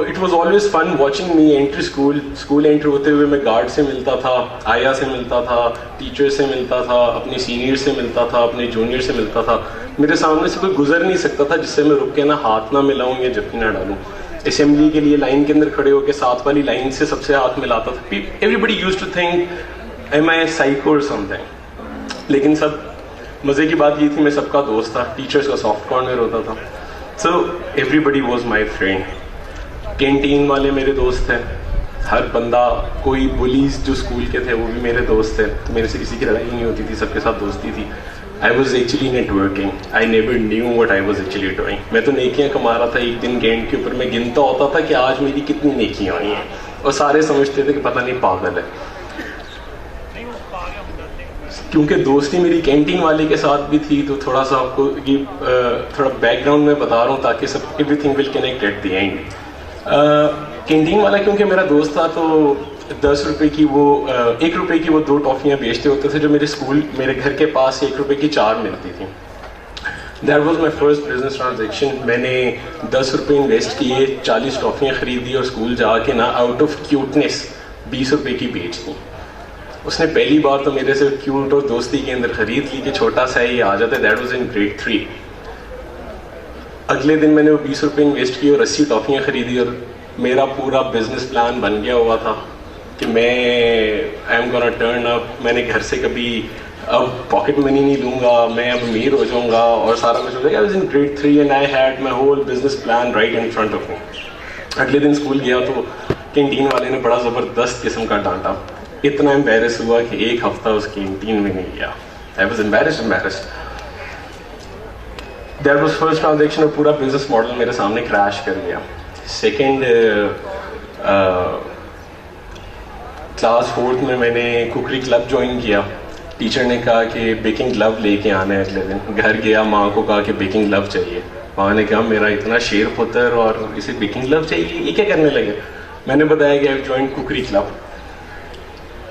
It was always fun watching me inter school inter ہوتے ہوئے میں گارڈ سے ملتا تھا, آیا سے ملتا تھا, ٹیچر سے ملتا تھا, اپنے سینئر سے ملتا تھا, اپنے جونیئر سے ملتا تھا. میرے سامنے سے کوئی گزر نہیں سکتا تھا جس سے میں رک کے نہ ہاتھ نہ ملاؤں یا جبکہ نہ ڈالوں. اسمبلی کے لیے لائن کے اندر کھڑے ہو کے ساتھ والی لائن سے سب سے ہاتھ ملاتا تھا. Everybody used to think am I psycho اور سم تھنگ. لیکن سب مزے کی بات یہ تھی میں سب کا دوست تھا, ٹیچرس کا سافٹ کارنر ہوتا تھا. So everybody was my friend. Canteen والے میرے دوست تھے, ہر بندہ, کوئی بلیز جو اسکول کے تھے وہ بھی میرے دوست تھے. تو میرے سے کسی کی لڑائی نہیں ہوتی تھی, سب کے ساتھ دوستی تھی. I was actually networking. I never knew what I was actually doing. میں تو نیکیاں کما رہا تھا. ایک دن گینٹ کے اوپر میں گنتا ہوتا تھا کہ آج میری کتنی نیکیاں آئی ہیں, اور سارے سمجھتے تھے کہ پتہ نہیں پاگل ہے. کیونکہ دوستی میری کینٹین والے کے ساتھ بھی تھی تو تھوڑا سا آپ کو یہ تھوڑا بیک گراؤنڈ میں بتا رہا ہوں تاکہ سب everything will connect at the end. Canteen والا کیونکہ میرا دوست تھا تو 10 روپے کی وہ 1 روپے کی وہ 2 ٹافیاں بیچتے ہوتے تھے جو میرے گھر کے پاس 1 روپے کی 4 ملتی تھیں. That was my first business transaction. میں نے 10 روپے انویسٹ کیے, 40 ٹافیاں خریدی اور اسکول جا کے نا آؤٹ آف کیوٹنس 20 روپے کی بیچ دی. اس نے پہلی بار تو میرے سے کیوٹ اور دوستی کے اندر خرید لی کہ چھوٹا سا یہ آ جاتا ہے. That was in grade 3. اگلے دن میں نے وہ 20 روپے انویسٹ کیے اور 80 ٹافیاں خریدی, اور میرا پورا بزنس پلان بن گیا ہوا تھا کہ میں آئی ایم گونا ٹرن اپ. میں نے گھر سے کبھی اب پاکٹ منی نہیں لوں گا, میں اب امیر ہو جاؤں گا اور سارا کچھ ہو جائے گا. I was in grade 3 and I had my whole business plan right in front of me. اگلے دن اسکول گیا تو کینٹین والے نے بڑا زبردست قسم کا ڈانٹا. اتنا امبیرس ہوا کہ 1 ہفتہ اس کینٹین میں نہیں گیا. I was embarrassed. That was first transaction, اور پورا بزنس ماڈل میرے سامنے کریش کر گیا. سیکنڈ, کلاس 4 میں نے کوکری کلب جوائن کیا. ٹیچر نے کہا کہ بیکنگ گلو لے کے آنا ہے. اگلے دن گھر گیا, ماں کو کہا کہ بیکنگ گلو چاہیے. ماں نے کہا میرا اتنا شیر پتر اور اسے بیکنگ گلو چاہیے, یہ کیا کرنے لگے. میں نے بتایا کہ آئی جوائن کوکری کلب.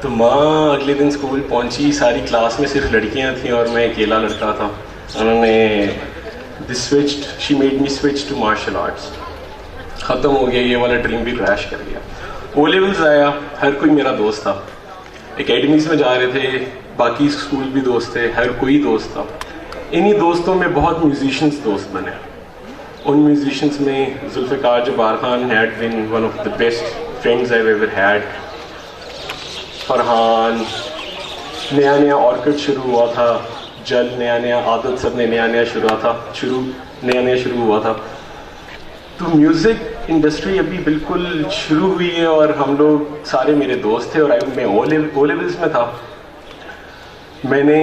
تو ماں اگلے دن اسکول پہنچی, ساری کلاس میں صرف لڑکیاں تھیں اور میں اکیلا لڑکا تھا. انہوں نے she made me switch to martial arts. ختم ہو گیا, یہ والا ڈریم بھی کریش کر گیا. او لیولز آیا, ہر کوئی میرا دوست تھا. اکیڈمیز میں جا رہے تھے, باقی اسکول بھی دوست تھے, ہر کوئی دوست تھا. انہی دوستوں میں بہت میوزیشنس دوست بنے. ان میوزیشنس میں Zulfiqar Jabbar Khan had been one of the best friends I ever had. Farhan, نیا آرکڈ شروع ہوا تھا, جل نیا عادت سب نے نیا شروع ہوا تھا. تو میوزک انڈسٹری ابھی بالکل شروع ہوئی ہے اور ہم لوگ سارے میرے دوست تھے, اور میں او لیولز میں تھا. میں نے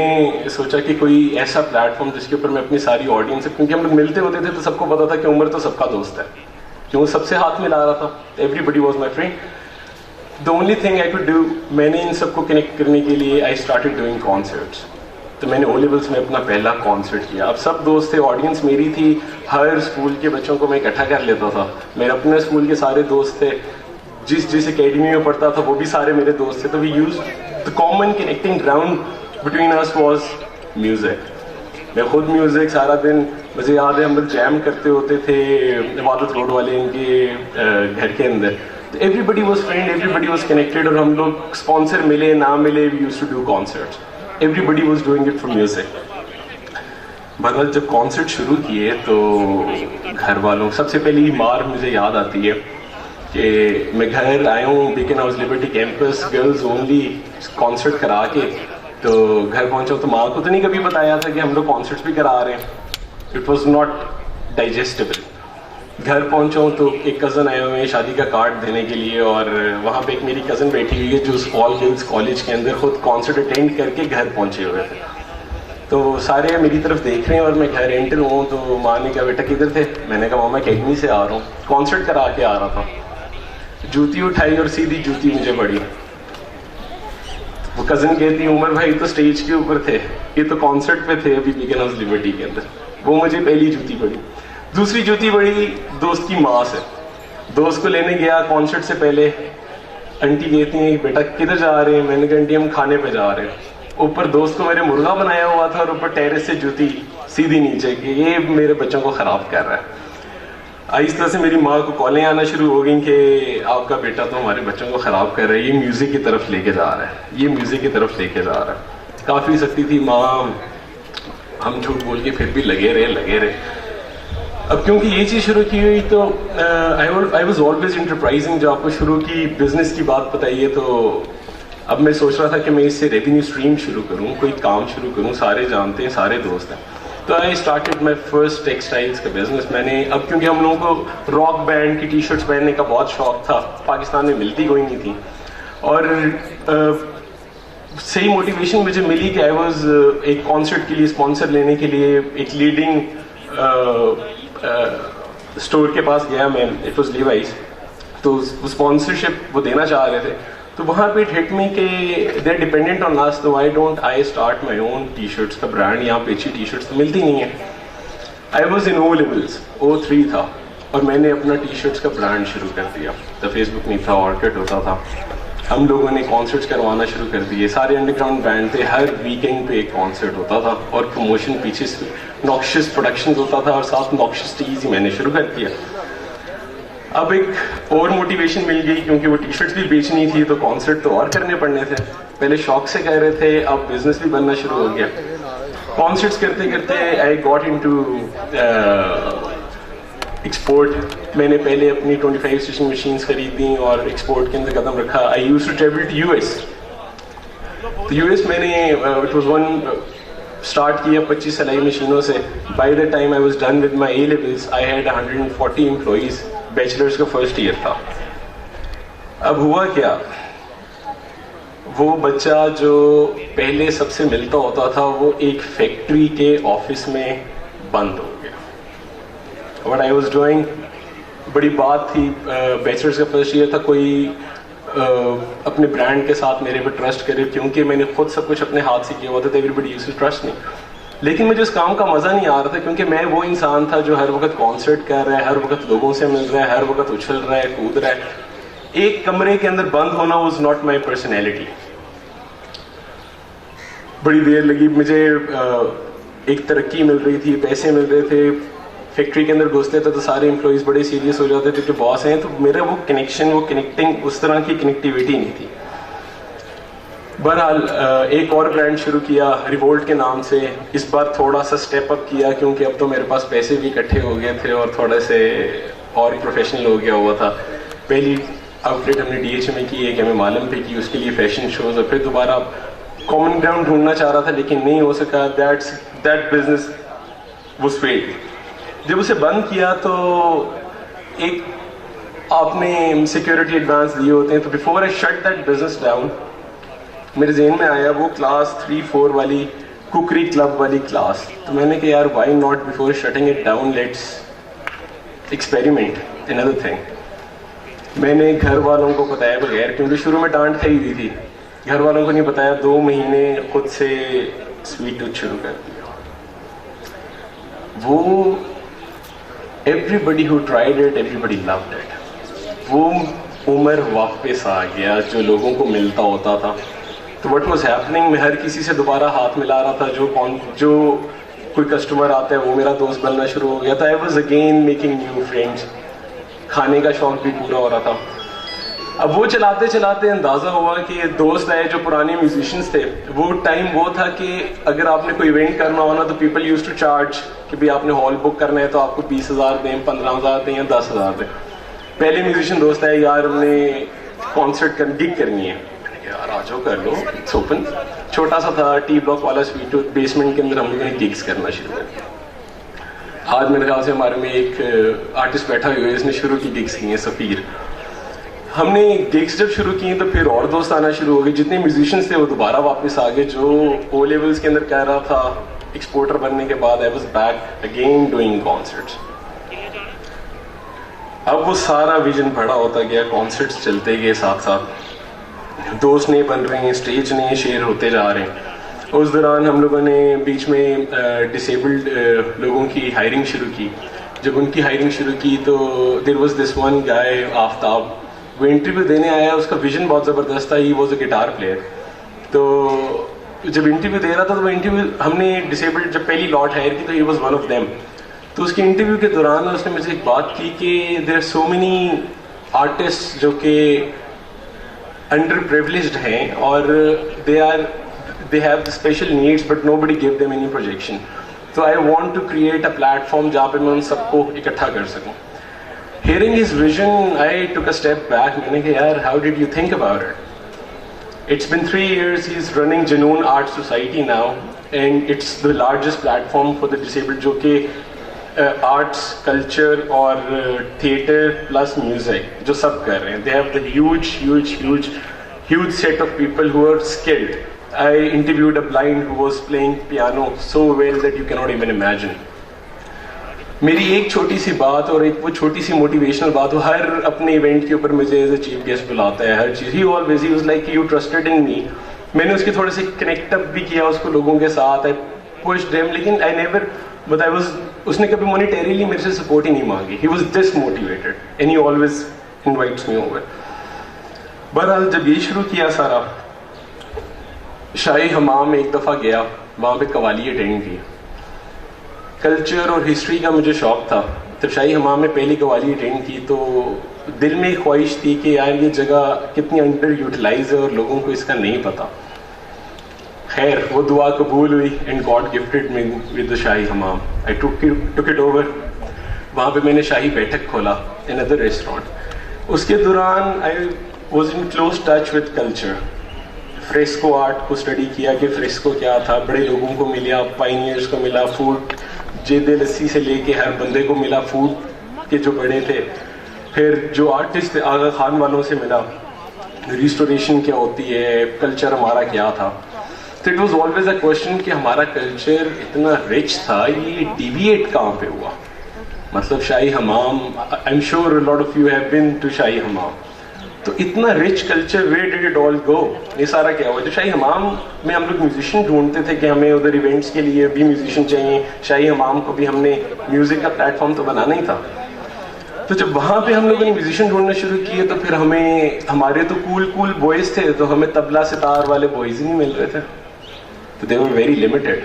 سوچا کہ کوئی ایسا پلیٹ فارم جس کے اوپر میں اپنی ساری آڈینس, کیونکہ ہم لوگ ملتے ہوتے تھے تو سب کو پتا تھا کہ عمر تو سب کا دوست ہے, کیوں سب سے ہاتھ ملا رہا تھا. Everybody was my friend. The only thing I could do, میں نے ان سب کو کنیکٹ کرنے کے لیے آئی اسٹارٹیڈ ڈوئنگ کانسرٹس. تو میں نے او لیولس میں اپنا پہلا کانسرٹ کیا. اب سب دوست تھے, آڈینس میری تھی, ہر اسکول کے بچوں کو میں اکٹھا کر لیتا تھا. میرے اپنے اسکول کے سارے دوست تھے, جس اکیڈمی میں پڑھتا تھا وہ بھی سارے میرے دوست تھے. تو we used the common connecting ground between us was music. میں خود میوزک سارا دن, مجھے یاد ہے ہم لوگ جیم کرتے ہوتے تھے عبادت روڈ والے ان کے گھر کے اندر. تو everybody was friend, everybody was connected, اور ہم لوگ اسپانسر ملے نہ ملے, we used to do concerts. Everybody was doing it for music. بہرحال جب کانسرٹ شروع کیے تو گھر والوں, سب سے پہلی مار مجھے یاد آتی ہے کہ میں گھر آیا ہوں Beaconhouse Liberty campus girls only concert کرا کے, تو گھر پہنچا تو ماں کو تو نہیں کبھی بتایا تھا کہ ہم لوگ کانسرٹس بھی کرا رہے ہیں. It was not digestible. گھر پہنچا ہوں تو ایک کزن آئے ہوئے ہیں شادی کا کارڈ دینے کے لیے, اور وہاں پہ ایک میری کزن بیٹھی ہوئی ہے جو آل گرلز کالج کے اندر خود کانسرٹ اٹینڈ کر کے گھر پہنچے ہوئے تھے. تو سارے میری طرف دیکھ رہے ہیں اور میں گھر انٹر ہوں. تو ماں نے کہا بیٹا کدھر تھے؟ میں نے کہا ماما اکیڈمی سے آ رہا ہوں, کانسرٹ کرا کے آ رہا تھا. جوتی اٹھائی اور سیدھی جوتی مجھے پڑی. وہ کزن کہتی عمر بھائی تو اسٹیج کے اوپر تھے, یہ تو کانسرٹ پہ تھے ابھی بیکن ہاؤس لبرٹی کے اندر. وہ مجھے پہلی جوتی پڑی. دوسری جوتی پڑی دوست کی ماں سے. دوست کو لینے گیا کانسرٹ سے پہلے, انٹی کہتی ہیں بیٹا کدھر جا رہے ہیں؟ میں نے کہا انٹی ہم کھانے پہ جا رہے ہیں. اوپر دوست کو میرے مرغا بنایا ہوا تھا اور اوپر ٹیرس سے جوتی سیدھی نیچے کہ یہ میرے بچوں کو خراب کر رہا ہے. آہستہ سے میری ماں کو کالیں آنا شروع ہو گئیں کہ آپ کا بیٹا تو ہمارے بچوں کو خراب کر رہا ہے, یہ میوزک کی طرف لے کے جا رہا ہے, یہ میوزک کی طرف لے کے جا رہا ہے. کافی سختی تھی ماں, ہم جھوٹ بول کے پھر بھی لگے رہے. اب کیونکہ یہ چیز شروع کی ہوئی تو آئی واز آلویز انٹرپرائزنگ. جو آپ کو شروع کی بزنس کی بات بتائیے تو اب میں سوچ رہا تھا کہ میں اس سے ریونیو اسٹریم شروع کروں, کوئی کام شروع کروں. سارے جانتے ہیں, سارے دوست ہیں. تو I started my first textiles کا بزنس. میں نے اب کیونکہ ہم لوگوں کو راک بینڈ کی ٹی شرٹس پہننے کا بہت شوق تھا, پاکستان میں ملتی کوئی نہیں تھی, اور صحیح موٹیویشن مجھے ملی کہ آئی واز ایک کانسرٹ کے لیے اسپانسر لینے کے لیے ایک لیڈنگ اسٹور کے پاس گیا میں, اٹ واز لیوائز. تو اسپانسرشپ وہ دینا چاہ رہے تھے, تو وہاں پہ اٹ ہٹ می کہ دے آر ڈیپینڈنٹ آن اس, تو why don't I start my own T shirts کا برانڈ. یہاں پہ اچھی ٹی شرٹس تو ملتی نہیں ہیں. آئی was in O levels, O3 تھا, اور میں نے اپنا ٹی شرٹس کا برانڈ شروع کر دیا. تو فیس بک نہیں تھا, آرکٹ ہوتا تھا. ہم لوگوں نے کانسرٹس کروانا شروع کر دیے. سارے انڈر گراؤنڈ بینڈ تھے, ہر ویکینڈ پہ ایک کانسرٹ ہوتا تھا, اور پروموشن پیچھے سے نوکشس پروڈکشن ہوتا تھا, اور ساتھ نوکشس ٹیز ہی میں نے شروع کر دیا. اب ایک اور موٹیویشن مل گئی کیونکہ وہ ٹی شرٹس بھی بیچنی تھی, تو کانسرٹ تو اور کرنے پڑنے تھے. پہلے شوق سے کہہ رہے تھے, اب بزنس بھی بننا شروع ہو گیا. کانسرٹس کرتے کرتے آئی گاٹ انٹو ایکسپورٹ. میں نے پہلے اپنی 25 اسٹیچنگ مشینس خریدیں اور ایکسپورٹ کے اندر قدم رکھا. I use to travel to U S. تو یو ایس میں نے اٹ واز ون اسٹارٹ کیا 25 سلائی مشینوں سے. By the time I was done with my A levels I had 140 employees. Bachelors کا فرسٹ ایئر تھا. اب ہوا کیا, وہ بچہ جو پہلے سب سے ملتا ہوتا تھا وہ ایک فیکٹری کے آفس میں بند ہو گیا. وٹ آئی واز ڈوئنگ, بڑی بات تھی, بیچلرس کا فرسٹ ایئر تھا, کوئی اپنے برانڈ کے ساتھ میرے پہ ٹرسٹ کرے, کیونکہ میں نے خود سب کچھ اپنے ہاتھ سے کیا ہوا تھا. Everybody used to trust me. لیکن مجھے اس کام کا مزہ نہیں آ رہا تھا, کیونکہ میں وہ انسان تھا جو ہر وقت کانسرٹ کر رہا ہے, ہر وقت لوگوں سے مل رہا ہے, ہر وقت اچھل رہا ہے, کود رہا ہے. ایک کمرے کے اندر بند ہونا واز ناٹ مائی پرسنالٹی. بڑی دیر لگی مجھے. ایک ترقی مل رہی تھی, پیسے مل رہے تھے. فیکٹری کے اندر گھستے تھے تو سارے امپلائیز بڑے سیریس ہو جاتے تھے کہ باس ہیں, تو میرا وہ کنیکشن, وہ کنیکٹنگ, اس طرح کی کنیکٹیویٹی نہیں تھی. بہرحال ایک اور برانڈ شروع کیا ریوولٹ کے نام سے. اس بار تھوڑا سا اسٹیپ اپ کیا, کیونکہ اب تو میرے پاس پیسے بھی اکٹھے ہو گئے تھے اور تھوڑے سے اور پروفیشنل ہو گیا ہوا تھا. پہلی آؤٹ لیٹ ہم نے DH میں کی, ایک ہمیں معلوم پہ کی, اس کے لیے فیشن شوز, اور پھر دوبارہ کامن گراؤنڈ ڈھونڈنا چاہ رہا تھا لیکن نہیں ہو سکا. That business was field. جب اسے بند کیا تو ایک آپ نے سیکورٹی ایڈوانس دیے ہوتے ہیں, تو before I shut that business down میرے ذہن میں آیا وہ کلاس 3-4 والی کوکری کلب والی کلاس. تو میں نے کہا یار why not before shutting it down let's experiment another thing. میں نے گھر والوں کو بتایا بغیر, کیونکہ شروع میں ڈانٹ کھائی ہوئی تھی, گھر والوں کو نہیں بتایا. 2 مہینے خود سے سویٹ ٹوتھ شروع کر دیا. وہ everybody who tried it, everybody loved it. وہ عمر واپس آ گیا جو لوگوں کو ملتا ہوتا تھا. تو وٹ واز ہیپننگ, میں ہر کسی سے دوبارہ ہاتھ ملا رہا تھا. جو کوئی کسٹمر آتا ہے وہ میرا دوست بننا شروع ہو گیا تھا. I was again making new friends. کھانے کا شوق بھی پورا ہو رہا تھا. اب وہ چلاتے چلاتے اندازہ ہوا کہ دوست آئے جو پرانے میوزیشنس تھے. وہ ٹائم وہ تھا کہ اگر آپ نے کوئی ایونٹ کرنا ہونا تو پیپل یوز ٹو چارج کہ بھائی آپ نے ہال بک کرنا ہے تو آپ کو 20,000 دیں, 15,000 دیں یا 10,000 دیں. پہلے میوزیشین دوست آئے, یار ہم نے کانسرٹ گگ کرنی ہے. میں نے کہا یار آ جاؤ کر لو, اٹس اوپن. چھوٹا سا تھا ٹی بلاک والا سویٹ ٹوتھ, بیسمنٹ کے اندر ہم لوگوں نے گگس کرنا شروع کر دیا. آج میرے خیال سے ہمارے میں ایک آرٹسٹ بیٹھا ہوئے جس نے شروع کی گگس کی ہیں, سفیر. ہم نے گگس جب شروع کی تو پھر اور دوست آنا شروع ہو گئے. جتنے میوزیشینس تھے وہ دوبارہ واپس آ گئے. جو او لیولس کے اندر کہہ رہا تھا ایکسپورٹر بننے کے بعد, I was back again doing concerts. اب وہ سارا ویژن بڑا ہوتا گیا, کانسرٹس چلتے گئے ساتھ ساتھ, دوست نئے بن رہے ہیں, اسٹیج نئے شیئر ہوتے جا رہے ہیں. اس دوران ہم لوگوں نے بیچ میں ڈسیبلڈ لوگوں کی ہائرنگ شروع کی. جب ان کی ہائرنگ شروع کی تو there was this one guy آفتاب, وہ انٹرویو دینے آیا. اس کا ویژن بہت زبردست تھا. He was a guitar player. تو جب انٹرویو دے رہا تھا تو وہ انٹرویو ہم نے ڈسیبلڈ جب پہلی لاٹ ہائر کی تو he was one of them. تو اس کے انٹرویو کے دوران اس نے مجھے ایک بات کی کہ there are so many artist جو کہ انڈر پریولیجڈ ہیں اور they have special needs but nobody gave them any projection. تو I want to create a platform جہاں پہ میں ان سب کو اکٹھا کر سکوں. Hearing his vision I took a step back. میں نے کہا یار how did you think about it. It's been 3 years he's running Junoon Art Society now, and it's the largest platform for the disabled جو کہ arts, culture اور theatre plus music جو سب کر رہے ہیں. They have the huge set of people who are skilled. I interviewed a blind who was playing piano so well that you cannot even imagine. میری ایک چھوٹی سی بات اور ایک وہ چھوٹی سی موٹیویشنل بات, وہ ہر اپنے ایونٹ کے اوپر مجھے ایز اے چیف گیسٹ بلاتا ہے ہر چیز. He was like you trusted in me. میں نے اس کے تھوڑے سے کنیکٹ اپ بھی کیا اس کو لوگوں کے ساتھ. آئی پشڈ دیم, لیکن I never but I was, اس نے کبھی مانیٹریلی میرے سے سپورٹ ہی نہیں مانگی. He was this motivated and he always invites me over. بہرحال جب یہ شروع کیا سارا, شاہی حمام ایک دفعہ گیا, وہاں پہ قوالی اٹینڈ کی. کلچر اور ہسٹری کا مجھے شوق تھا. جب شاہی حمام میں پہلی قوالی اٹینڈ کی تو دل میں ایک خواہش تھی کہ یار یہ جگہ کتنی انڈر یوٹیلائز ہے اور لوگوں کو اس کا نہیں پتا. خیر وہ دعا قبول ہوئی and God gifted me with the shahi Hammam. I took it over. وہاں پہ میں نے شاہی بیٹھک کھولا ان ادر ریسٹورینٹ. اس کے دوران I was in close touch with culture. Fresco art کو اسٹڈی کیا کہ فریسکو کیا تھا. بڑے لوگوں کو ملا, پائنیئرس کو ملا, فوڈ جید لسی سے لے کے ہر بندے کو ملا, فوڈ کے جو بڑے تھے. پھر جو آرٹسٹ تھے آغا خان والوں سے ملا, ریسٹوریشن کیا ہوتی ہے, کلچر ہمارا کیا تھا. تو it was always a question کہ ہمارا کلچر اتنا رچ تھا, یہ ڈیویٹ کہاں پہ ہوا. مطلب Shahi Hammam, I am sure lot of you have been to Shahi Hammam. تو اتنا rich culture, where did it all go. یہ سارا کیا ہوا. جو شاہی حمام میں ہم لوگ میوزیشین ڈھونڈتے تھے کہ ہمیں ادھر ایونٹس کے لیے بھی میوزیشین چاہیے, شاہی حمام کو بھی ہم نے میوزک کا پلیٹ فارم تو بنانا ہی تھا. تو جب وہاں پہ ہم لوگوں نے میوزیشین ڈھونڈنا شروع کیے تو پھر ہمیں, ہمارے تو کول بوائز تھے, تو ہمیں طبلہ ستار والے بوائز ہی نہیں مل رہے تھے. تو دے ور ویری لمیٹڈ.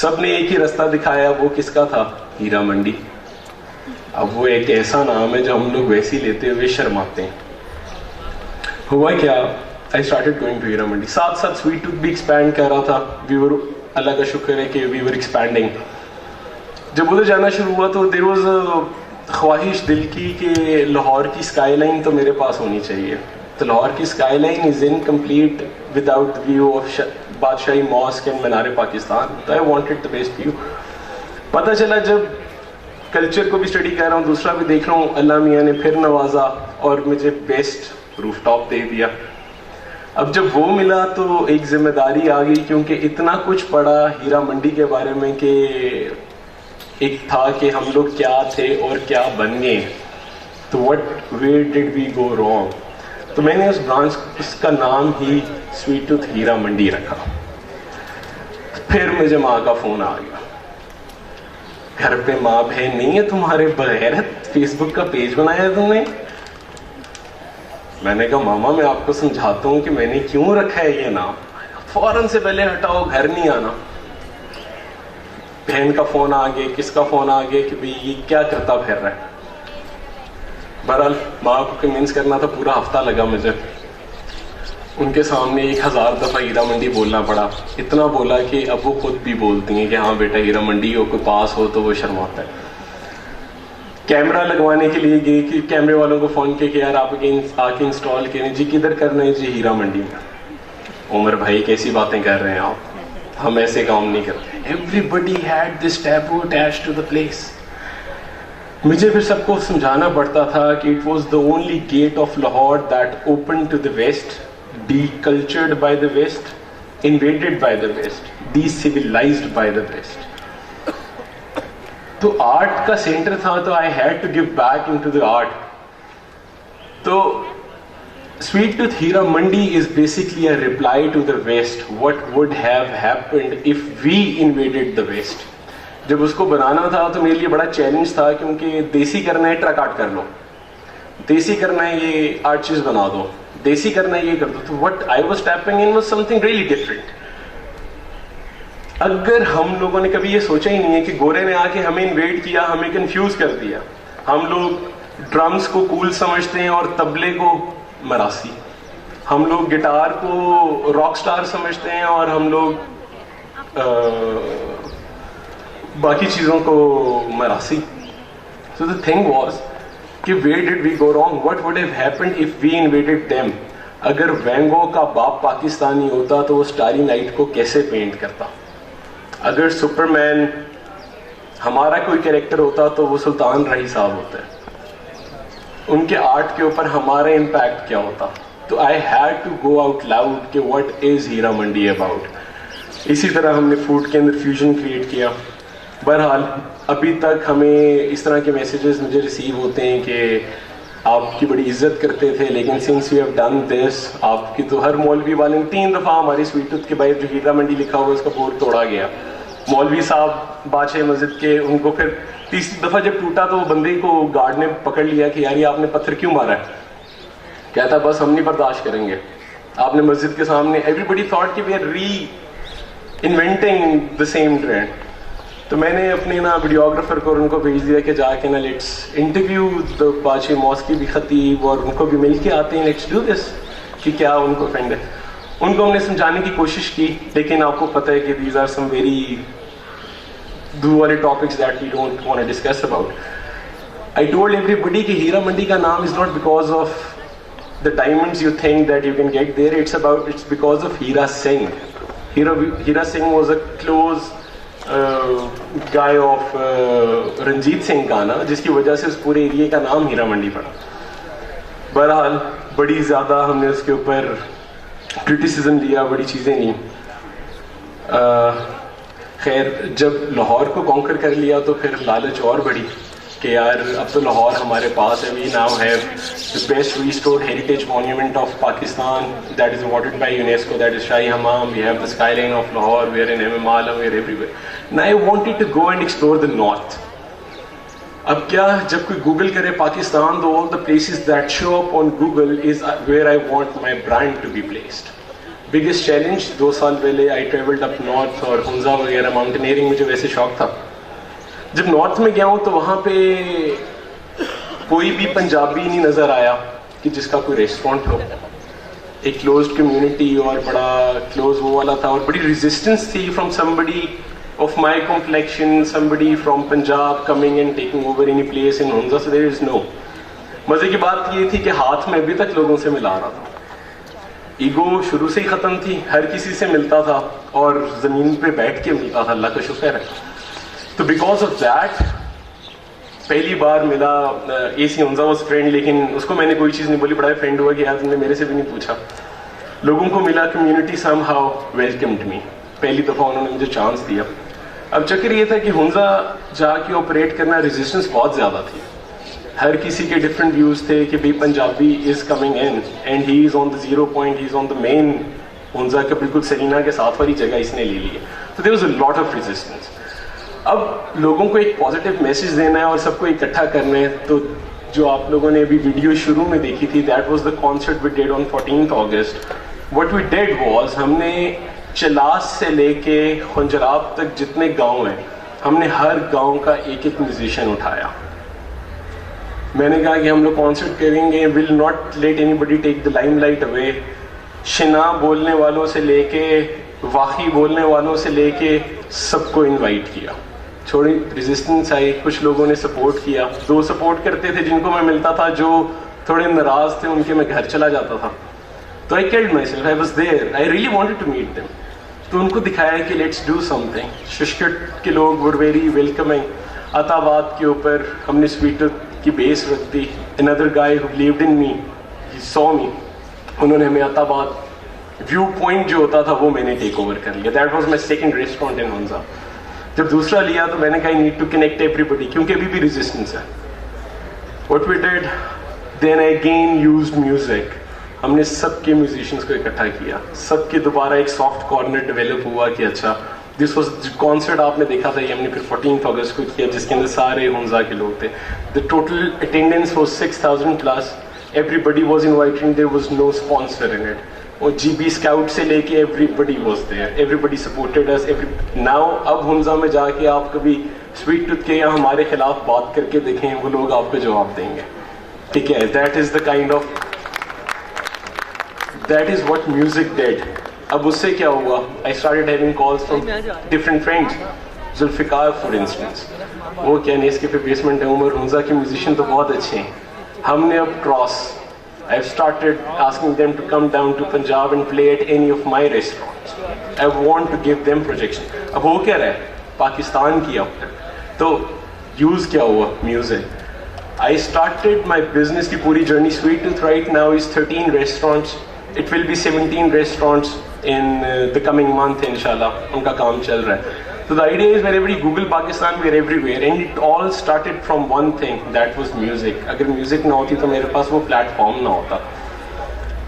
سب نے ایک ہی رستہ دکھایا, وہ کس کا تھا؟ ہیرا منڈی. اب وہ ایک ایسا نام ہے جو ہم لوگ ویسے ہی لیتے ہوئے شرماتے ہیں. ہوا کیا, I started going to ہیرا منڈی. ساتھ ساتھ سویٹ ٹوتھ بھی ایکسپینڈ کر رہا تھا. We were, اللہ کا شکر ہے کہ we were expanding. جب ادھر جانا شروع ہوا تو there was a خواہش دل کی کہ لاہور کی اسکائی لائن تو میرے پاس ہونی چاہیے. تو لاہور کی sky line is incomplete without the view of بادشاہی ماسک اینڈ مینار پاکستان. تو I wanted the best view. پتہ چلا جب کلچر کو بھی اسٹڈی کر رہا ہوں, دوسرا بھی دیکھ رہا ہوں, اللہ میاں نے پھر نوازا اور مجھے بیسٹ روف ٹاپ دے دیا. اب جب وہ ملا تو ایک ذمہ داری آ گئی, کیونکہ اتنا کچھ پڑھا ہیرا منڈی کے بارے میں کہ ایک تھا کہ ہم لوگ کیا تھے اور کیا بن گئے. تو ویئر ڈڈ وی گو رانگ. تو میں نے اس برانچ, اس کا نام ہی سویٹ ٹوتھ ہیرا منڈی رکھا. پھر مجھے ماں کا فون آ گیا, گھر پہ ماں بہن نہیں ہے تمہارے, بغیر فیس بک کا پیج بنایا ہے تم نے. میں نے کہا ماما میں آپ کو سمجھاتا ہوں کہ میں نے کیوں رکھا ہے یہ نام. فوراً سے پہلے ہٹاؤ, گھر نہیں آنا. بہن کا فون آ گیا, کس کا فون آ گیا کہ بھئی یہ کیا کرتا پھر رہا ہے. بہرحال ماں کو کنوینس کرنا تھا, پورا ہفتہ لگا مجھے. ان کے سامنے 1000 دفعہ ہیرا منڈی بولنا پڑا. اتنا بولا کہ اب وہ خود بھی بولتی ہیں کہ ہاں بیٹا ہیرا منڈی ہو, کوئی پاس ہو تو وہ شرماتا ہے. کیمرہ لگوانے کے لیے گئے کہ کیمرے والوں کو فون کیا کہ یار آپ آ کے انسٹال کریں. جی کدھر کرنا ہے؟ جی ہیرا منڈی میں. عمر بھائی کیسی باتیں کر رہے ہیں آپ, ہم ایسے کام نہیں کرتے. Everybody had this taboo attached to the place. مجھے پھر سب کو سمجھانا پڑتا تھا کہ it was the only gate of Lahore that opened to the west, decultured by the west, invaded by the west, decivilized by the west. تو art کا centre تھا, تو I had to give back into the art. تو Sweet Tooth Hira Mandi is basically a reply to the West. What would have happened if we invaded the West? جب اس کو بنانا تھا تو میرے لیے بڑا چیلنج تھا, کیونکہ دیسی کرنا ہے ٹرک آرٹ کر لو, دیسی کرنا ہے یہ آرٹ چیز بنا دو, دیسی کرنا ہے یہ کر دو. تو what I was tapping in was something really different. اگر ہم لوگوں نے کبھی یہ سوچا ہی نہیں ہے کہ گورے نے آ کے ہمیں انویٹ کیا, ہمیں کنفیوز کر دیا, ہم لوگ ڈرمز کو کول سمجھتے ہیں اور طبلے کو مراسی, ہم لوگ گٹار کو راک سٹار سمجھتے ہیں اور ہم لوگ باقی چیزوں کو مراسی. So the thing was کہ where did we go wrong? What would have happened if we invaded them? اگر وین گو کا باپ پاکستانی ہوتا تو وہ اسٹاری نائٹ کو کیسے پینٹ کرتا؟ اگر سپرمین ہمارا کوئی کیریکٹر ہوتا تو وہ سلطان راہی صاحب ہوتے. ان کے آرٹ کے اوپر ہمارا امپیکٹ کیا ہوتا؟ تو I had to go out loud کہ what is Heera Mandi about. اسی طرح ہم نے فوڈ کے اندر فیوژن کریٹ کیا. بہرحال ابھی تک ہمیں اس طرح کے میسیجز مجھے ریسیو ہوتے ہیں کہ آپ کی بڑی عزت کرتے تھے, لیکن since you have done this, آپ کی تو ہر مولوی والے نے 3 دفعہ ہماری سویٹ ٹوتھ کے باہر جو ہیرا منڈی لکھا ہوا اس کا بورڈ توڑا گیا. مولوی صاحب بادشاہ مسجد کے, ان کو پھر تیسری دفعہ جب ٹوٹا تو بندے کو گارڈ نے پکڑ لیا کہ یار یہ آپ نے پتھر کیوں مارا ہے؟ کہتا بس ہم نہیں برداشت کریں گے, آپ نے مسجد کے سامنے. ایوری بڈی تھاٹ کہ we are reinventing the same trend. تو میں نے اپنے نا ویڈیوگرافر کو ان کو بھیج دیا کہ جا کے نا لیٹس انٹرویو دا بادشاہ ماسک کی بھی خطیب اور ان کو بھی مل کے آتے ہیں, لیٹس ڈو دس, کہ کیا ان کو فرینڈ ہے. ان کو ہم نے سمجھانے کی کوشش کی, لیکن آپ کو پتہ ہے کہ دیز آر سم ویری دو والے topics that we don't want to discuss about. I told everybody کہ ہیرا منڈی کا نام is not because of the diamonds you think that you can get there, it's because of Hira Singh. Hira Singh was a close guy of Ranjit Singh کا نا, جس کی وجہ سے اس پورے ایریے کا نام ہیرا منڈی پڑا. بہرحال بڑی زیادہ ہم نے اس کے اوپر کرٹیسزم لیا, بڑی چیزیں لیں. خیر جب لاہور کو کانکر کر لیا تو پھر لالچ اور بڑی کہ یار اب تو لاہور ہمارے پاس ہے. We now have the best restored heritage monument of Pakistan that is awarded by UNESCO, that is Shahi Hammam. We have the skyline of Lahore, we are in MM Alam, we are everywhere. Now I wanted to go and explore the north. اب کیا جب کوئی Google کرے پاکستان تو all the places that show up on Google is where I want my brand to be placed. Biggest challenge 2 سال پہلے I traveled up north اور ہنزا وغیرہ ماؤنٹینئرنگ مجھے ویسے شوق تھا. جب نارتھ میں گیا ہوں تو وہاں پہ کوئی بھی پنجابی نہیں نظر آیا کہ جس کا کوئی ریسٹورینٹ ہو. ایک کلوزڈ کمیونٹی اور بڑا کلوز وہ والا تھا, اور بڑی ریزسٹنس تھی from somebody of my complexion, somebody from Punjab coming and taking over any place in Hunza. So there is no. مزے کی بات یہ تھی کہ ہاتھ میں ابھی تک لوگوں سے ملا رہا تھا. ایگو شروع سے ہی ختم تھی, ہر کسی سے ملتا تھا اور زمین پہ بیٹھ کے ملتا تھا, اللہ کا شکر ہے. تو بیکاز آف دیٹ پہلی بار ملا اے سی ہنزا واز فرینڈ, لیکن اس کو میں نے کوئی چیز نہیں بولی, بڑا فرینڈ ہوا کہ یار تم نے میرے سے بھی نہیں پوچھا. لوگوں کو ملا, کمیونٹی سم ہاؤ ویلکمڈ می, پہلی دفعہ انہوں نے مجھے چانس دیا. اب چکر یہ تھا کہ ہنزا جا کے آپریٹ کرنا ریزسٹنس بہت زیادہ تھی. ہر کسی کے ڈفرینٹ ویوز تھے کہ بھائی Punjabi is coming in and he is on the zero point, he is on the main. Hunza کا بالکل سرینا کے ساتھ والی جگہ اس نے لے لی ہے. تو there was a lot of resistance. اب لوگوں کو ایک پازیٹیو میسج دینا ہے اور سب کو اکٹھا کرنا ہے. تو جو آپ لوگوں نے ابھی ویڈیو شروع میں دیکھی تھی, that was the concert we did on 14 August. What we did was, ہم نے چلاس سے لے کے خنجراب تک جتنے گاؤں ہیں, ہم نے ہر گاؤں کا ایک ایک میوزیشین اٹھایا. میں نے کہا کہ ہم لوگ کانسرٹ کریں گے, will not let anybody take the limelight away. Shina بولنے والوں سے لے کے واقعی بولنے والوں سے لے کے سب کو انوائٹ کیا. تھوڑی ریزسٹنس آئی, کچھ لوگوں نے سپورٹ کیا. 2 سپورٹ کرتے تھے جن کو میں ملتا تھا, جو تھوڑے ناراض تھے ان کے میں گھر چلا جاتا تھا. تو I called myself, I was there, I really wanted to meet them. تو ان کو دکھایا کہ let's do something. Shishkat کے لوگ ور ویری ویلکمنگ. عطا آباد کے اوپر ہم نے سویٹ کی بیس رکھ دی. another guy who believed in me, he saw me, انہوں نے ہمیں عطا آباد ویو پوائنٹ جو ہوتا تھا وہ میں نے ٹیک اوور کر لیا. That was my second restaurant in Hunza. جب دوسرا لیا تو میں نے کہا I need to connect everybody, کیونکہ ابھی بھی ریزسٹنس ہے. What we did then again used music. ہم نے سب کے میوزیشینس کو اکٹھا کیا, سب کے دوبارہ ایک سافٹ کارنر ڈیولپ ہوا کہ اچھا دس واز کانسرٹ آپ نے دیکھا تھا, یہ ہم نے پھر 14 اگست کو کیا جس کے اندر سارے ہنزا کے لوگ تھے. The total attendance was 6000 plus. Everybody was invited, there was no sponsor in it. اور جی بی اسکاؤٹ سے لے کے every was there, everybody supported us. Now اب حمزہ میں جا کے آپ کبھی سویٹ ٹوتھ کے یا ہمارے خلاف بات کر کے دیکھیں, وہ لوگ آپ کو جواب دیں گے. ٹھیک ہے, that is the kind of, that is what music did. اب اس سے کیا ہوا, I started having calls from different friends. Zulfiqar for instance, وہ کیا نہیں اس کے پہ بیسمنٹ ہے, عمر حمزہ کے میوزیشین تو بہت اچھے ہیں. ہم نے اب cross, I've started asking them to come down to Punjab and play at any of my restaurants. I want to give them projection. اب ہو کیا رہا ہے, پاکستان کی اب تک تو یوز کیا ہوا music. I started my business کی پوری journey. Sweet Tooth right now is 13 restaurants. It will be 17 restaurants in the coming month inshallah. ان کا کام چل رہا ہے. So the idea is wherever you Google Pakistan, we are everywhere, and it all started from one thing, that was music. اگر music نہ ہوتی تو میرے پاس وہ پلیٹ فارم نہ ہوتا.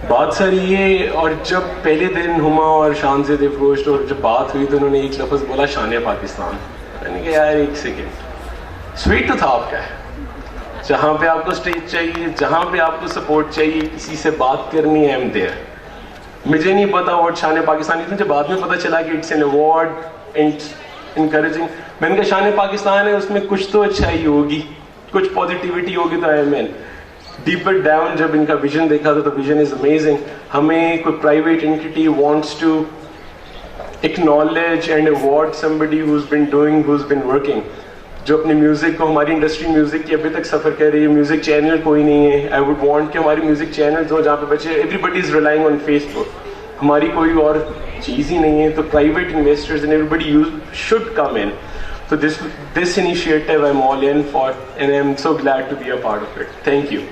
بات سر یہ, اور جب پہلے دن ہما اور شان سے اپروچڈ اور جب بات ہوئی تو انہوں نے ایک لفظ بولا, شان پاکستان. میں نے کہا یار ایک سیکنڈ, سویٹ ٹوتھ آپ کا ہے, جہاں پہ آپ کو اسٹیج چاہیے, جہاں پہ آپ کو سپورٹ چاہیے, کسی سے بات کرنی ہے, آئی ایم دیئر. مجھے نہیں پتا اوارڈ شان پاکستان, مجھے بعد میں پتا چلا کہ اٹس این اوارڈ انکریجنگ. میں نے کہا شان پاکستان ہے, اس میں کچھ تو اچھائی ہوگی, کچھ پازیٹیوٹی ہوگی. تو آئی مین ڈیپر ڈاؤن جب ان کا ویژن دیکھا تو ویژن از امیزنگ. ہمیں کوئی private entity wants to acknowledge and award somebody who's been doing, who's been working, جو اپنے میوزک کو, ہماری انڈسٹری میوزک کی ابھی تک سفر کر رہی ہے. میوزک چینل کوئی نہیں ہے. آئی ووڈ وانٹ کہ ہماری میوزک چینلز ہوں جہاں پہ بچے, everybody is relying on Facebook, ہماری کوئی اور چیز ہی نہیں ہے. تو private investors and everybody should come in. So this initiative I'm all in for, and I'm so glad to be a part of it. Thank you.